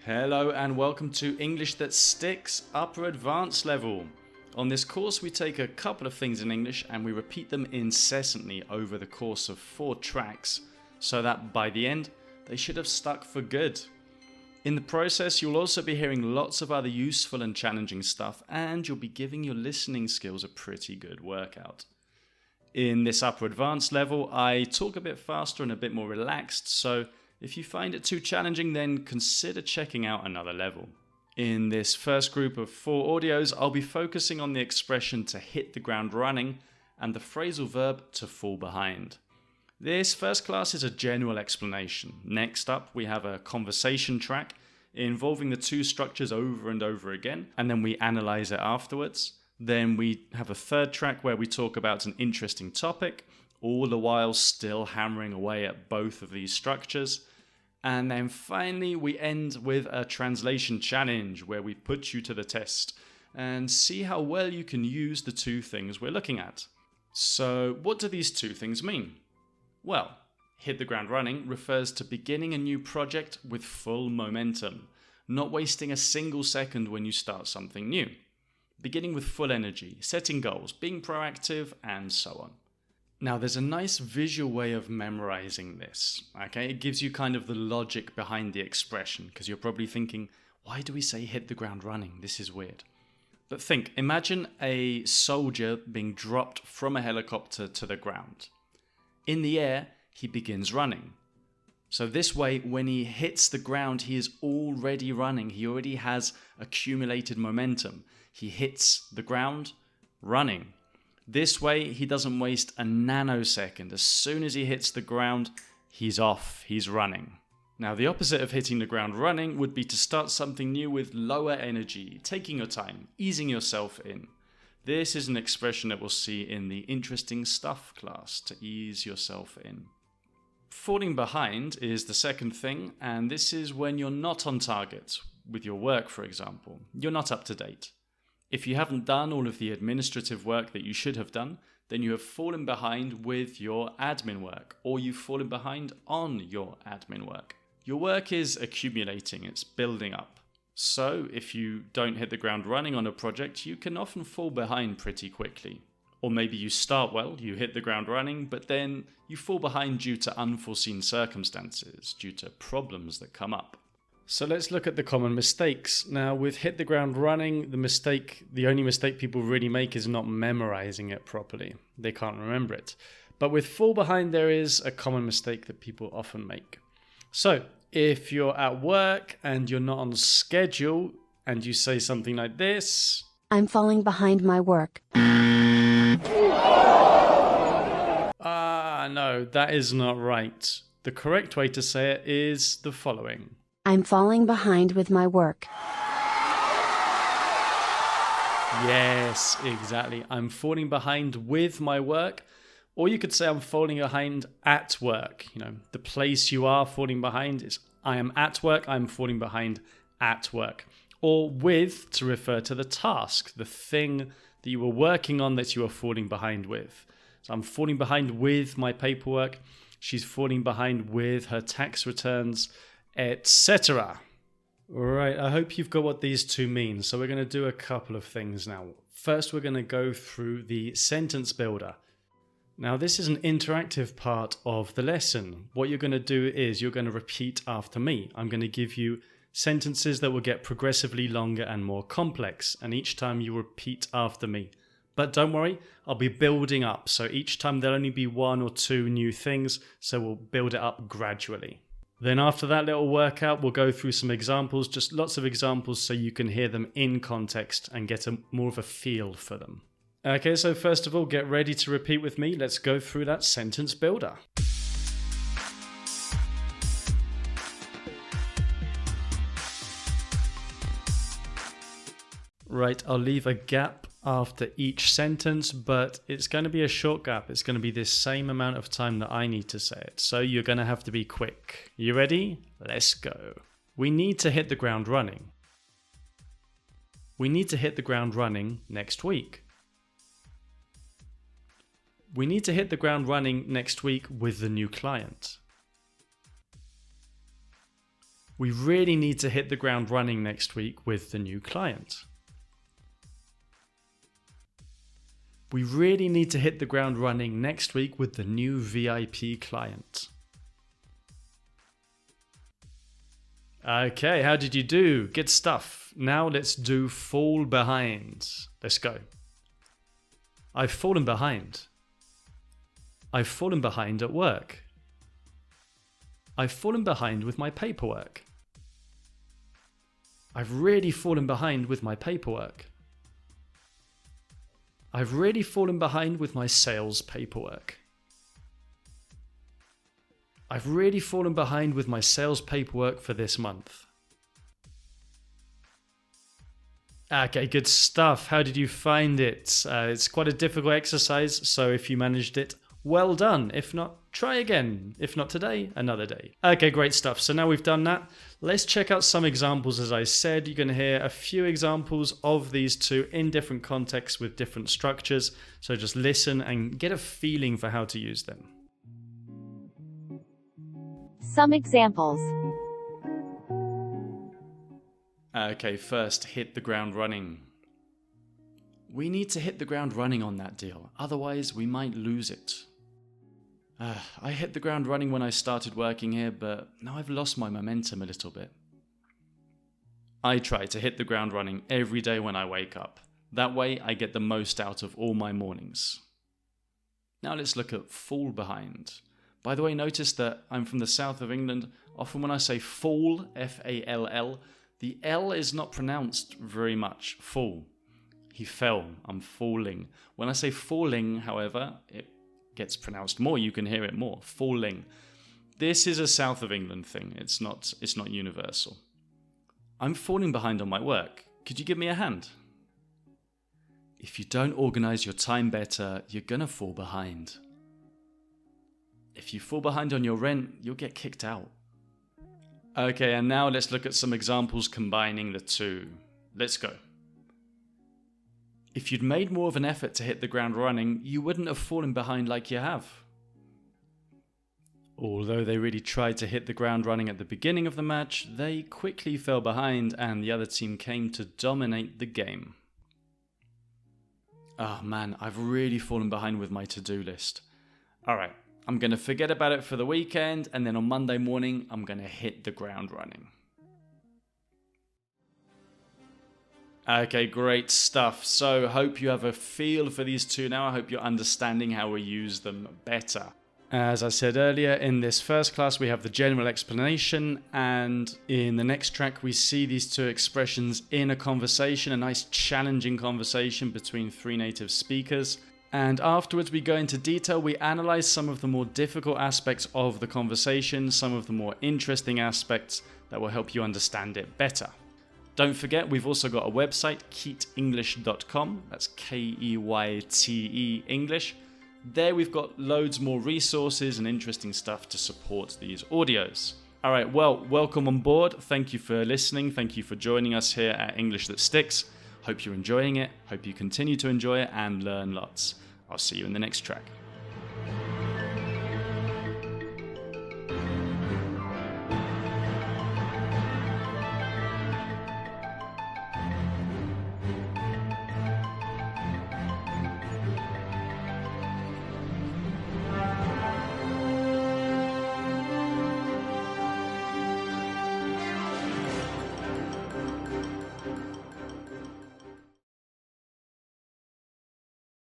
Hello and welcome to English That Sticks Upper Advanced Level. On this course we take a couple of things in English and we repeat them incessantly over the course of 4 tracks so that by the end they should have stuck for good. In the process you'll also be hearing lots of other useful and challenging stuff and you'll be giving your listening skills a pretty good workout. In this upper advanced level I talk a bit faster and a bit more relaxed, so if you find it too challenging, then consider checking out another level. In this first group of 4 audios, I'll be focusing on the expression to hit the ground running and the phrasal verb to fall behind. This first class is a general explanation. Next up, we have a conversation track involving the 2 structures over and over again, and then we analyze it afterwards. Then we have a third track where we talk about an interesting topic, all the while still hammering away at both of these structures. And then finally we end with a translation challenge where we put you to the test and see how well you can use the 2 things we're looking at. So what do these 2 things mean? Well, hit the ground running refers to beginning a new project with full momentum, not wasting a single second when you start something new. Beginning with full energy, setting goals, being proactive, and so on. Now there's a nice visual way of memorizing this, okay? It gives you kind of the logic behind the expression because you're probably thinking, why do we say hit the ground running? This is weird. But think, imagine a soldier being dropped from a helicopter to the ground. In the air, he begins running. So this way, when he hits the ground, he is already running. He already has accumulated momentum. He hits the ground, running. This way, he doesn't waste a nanosecond. As soon as he hits the ground, he's off, he's running. Now, the opposite of hitting the ground running would be to start something new with lower energy, taking your time, easing yourself in. This is an expression that we'll see in the interesting stuff class, to ease yourself in. Falling behind is the second thing, and this is when you're not on target with your work, for example. You're not up to date. If you haven't done all of the administrative work that you should have done, then you have fallen behind with your admin work, or you've fallen behind on your admin work. Your work is accumulating, it's building up. So if you don't hit the ground running on a project, you can often fall behind pretty quickly. Or maybe you start well, you hit the ground running, but then you fall behind due to unforeseen circumstances, due to problems that come up. So let's look at the common mistakes. Now with hit the ground running, the only mistake people really make is not memorizing it properly. They can't remember it. But with fall behind, there is a common mistake that people often make. So if you're at work and you're not on schedule and you say something like this, I'm falling behind my work. No, that is not right. The correct way to say it is the following. I'm falling behind with my work. Yes, exactly. I'm falling behind with my work. Or you could say I'm falling behind at work. The place you are falling behind is I am at work, I'm falling behind at work. Or with to refer to the task, the thing that you were working on that you are falling behind with. So I'm falling behind with my paperwork. She's falling behind with her tax returns, etc. Alright, I hope you've got what these 2 mean. So we're going to do a couple of things now. First, we're going to go through the sentence builder. Now, this is an interactive part of the lesson. What you're going to do is you're going to repeat after me. I'm going to give you sentences that will get progressively longer and more complex, and each time you repeat after me. But don't worry, I'll be building up. So each time there'll only be 1 or 2 new things, so we'll build it up gradually. Then after that little workout, we'll go through some examples, just lots of examples so you can hear them in context and get more of a feel for them. Okay, so first of all, get ready to repeat with me. Let's go through that sentence builder. Right, I'll leave a gap after each sentence, but it's going to be a short gap. It's going to be the same amount of time that I need to say it. So you're going to have to be quick. You ready? Let's go. We need to hit the ground running. We need to hit the ground running next week. We need to hit the ground running next week with the new client. We really need to hit the ground running next week with the new client. We really need to hit the ground running next week with the new VIP client. Okay, how did you do? Good stuff. Now let's do fall behind. Let's go. I've fallen behind. I've fallen behind at work. I've fallen behind with my paperwork. I've really fallen behind with my paperwork. I've really fallen behind with my sales paperwork. I've really fallen behind with my sales paperwork for this month. Okay, good stuff. How did you find it? It's quite a difficult exercise, so if you managed it, well done. If not, try again. If not today, another day. Okay, great stuff. So now we've done that. Let's check out some examples. As I said, you're going to hear a few examples of these two in different contexts with different structures. So just listen and get a feeling for how to use them. Some examples. Okay, first, hit the ground running. We need to hit the ground running on that deal. Otherwise, we might lose it. I hit the ground running when I started working here, but now I've lost my momentum a little bit. I try to hit the ground running every day when I wake up. That way, I get the most out of all my mornings. Now let's look at fall behind. By the way, notice that I'm from the south of England. Often when I say fall, F-A-L-L, the L is not pronounced very much. Fall. He fell. I'm falling. When I say falling, however, it gets pronounced more. You can hear it more. Falling. This is a south of England thing. It's not universal. I'm falling behind on my work. Could you give me a hand? If you don't organize your time better, you're gonna fall behind. If you fall behind on your rent, you'll get kicked out. Okay, and now let's look at some examples combining the two. Let's go. If you'd made more of an effort to hit the ground running, you wouldn't have fallen behind like you have. Although they really tried to hit the ground running at the beginning of the match, they quickly fell behind and the other team came to dominate the game. Oh man, I've really fallen behind with my to-do list. Alright, I'm going to forget about it for the weekend and then on Monday morning, I'm going to hit the ground running. Okay, great stuff. So hope you have a feel for these two now. I hope you're understanding how we use them better. As I said earlier, in this first class we have the general explanation, and in the next track we see these two expressions in a conversation, a nice challenging conversation between three native speakers. And afterwards we go into detail, we analyze some of the more difficult aspects of the conversation, some of the more interesting aspects that will help you understand it better. Don't forget, we've also got a website, keytenglish.com. That's K-E-Y-T-E English. There we've got loads more resources and interesting stuff to support these audios. All right, well, welcome on board. Thank you for listening. Thank you for joining us here at English That Sticks. Hope you're enjoying it. Hope you continue to enjoy it and learn lots. I'll see you in the next track.